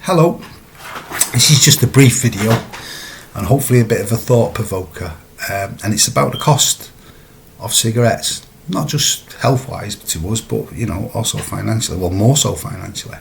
Hello, this is just a brief video and hopefully a bit of a thought provoker, and it's about the cost of cigarettes, not just health wise to us, but also financially, well, more so financially.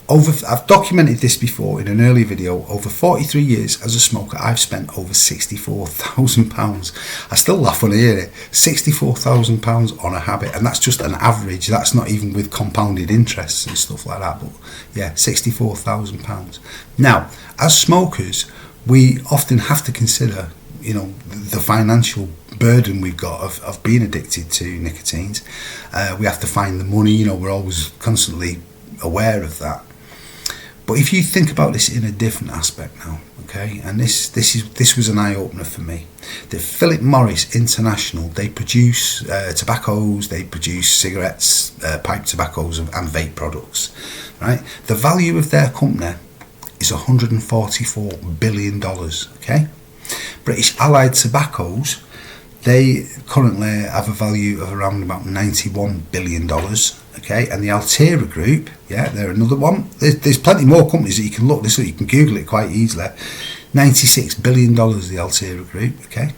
I've documented this before in an earlier video. Over 43 years as a smoker, I've spent over £64,000. I still laugh when I hear it. £64,000 on a habit, and that's just an average. That's not even with compounded interests and stuff like that. But yeah, £64,000. Now, as smokers, we often have to consider, the financial burden we've got of being addicted to nicotines. We have to find the money. We're always constantly aware of that. But if you think about this in a different aspect now, okay, and this was an eye-opener for me. The Philip Morris International, they produce tobaccos, they produce cigarettes, pipe tobaccos and vape products, right? The value of their company is $144 billion, okay? British Allied Tobaccos, they currently have a value of around about $91 billion, okay? And the Altera Group, yeah, they're another one. There's plenty more companies that you can look this up, you can Google it quite easily. $96 billion, the Altera Group, okay?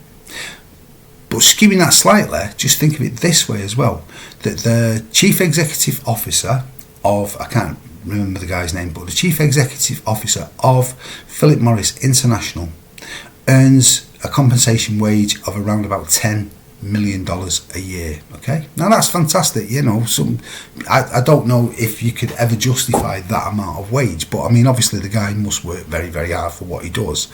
But skewing that slightly, just think of it this way as well, that the Chief Executive Officer of, I can't remember the guy's name, but the Chief Executive Officer of Philip Morris International earns a compensation wage of around about $10 million a year, okay? Now that's fantastic, I don't know if you could ever justify that amount of wage, but I mean, obviously the guy must work very, very hard for what he does,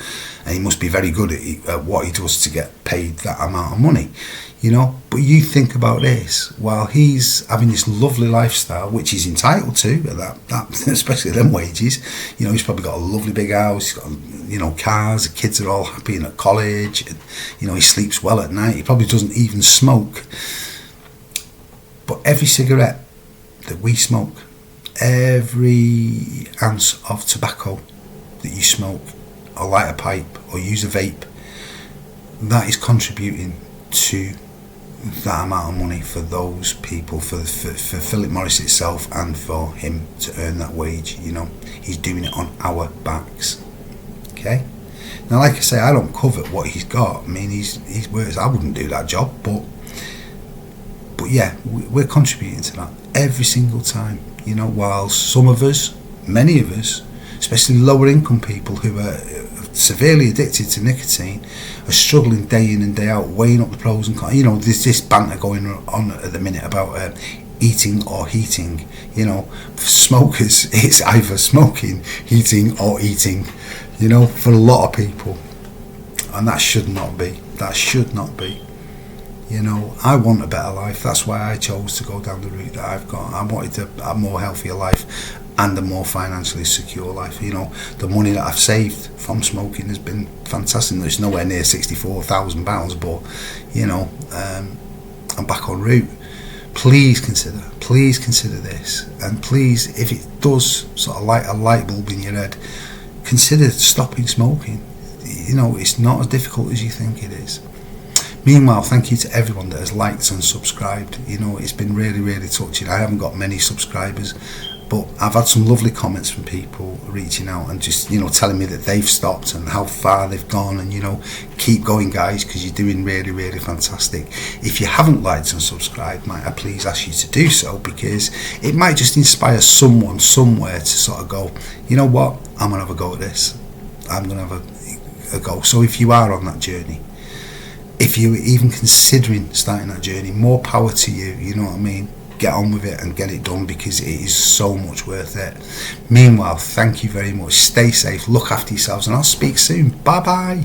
and he must be very good at what he does to get paid that amount of money, but you think about this, while he's having this lovely lifestyle, which he's entitled to, that especially them wages, he's probably got a lovely big house, he's got, cars, the kids are all happy and at college, and, he sleeps well at night, he probably doesn't even smoke. But every cigarette that we smoke, every ounce of tobacco that you smoke, or light a pipe, or use a vape, that is contributing to that amount of money for those people, for Philip Morris itself, and for him to earn that wage. He's doing it on our backs, okay? Now, like I say, I don't covet what he's got. I mean, he's works. I wouldn't do that job, but yeah, we're contributing to that every single time, while some of us, many of us, especially lower income people who are severely addicted to nicotine, are struggling day in and day out, weighing up the pros and cons. There's this banter going on at the minute about eating or heating. For smokers, it's either smoking, heating or eating, for a lot of people, and that should not be. I want a better life. That's why I chose to go down the route that I've got. I wanted to have a more healthier life and a more financially secure life. The money that I've saved from smoking has been fantastic. It's nowhere near £64,000, but I'm back en route. Please consider this, and please, if it does sort of light a light bulb in your head, consider stopping smoking. It's not as difficult as you think it is. Meanwhile, thank you to everyone that has liked and subscribed. It's been really, really touching. I haven't got many subscribers, but I've had some lovely comments from people reaching out and just, telling me that they've stopped and how far they've gone, and, keep going, guys, because you're doing really, really fantastic. If you haven't liked and subscribed, might I please ask you to do so, because it might just inspire someone somewhere to sort of go, you know what, I'm going to have a go at this. I'm going to have a go. So if you are on that journey, if you're even considering starting that journey, more power to you, you know what I mean? Get on with it and get it done, because it is so much worth it. Meanwhile, thank you very much. Stay safe, look after yourselves, and I'll speak soon. Bye bye.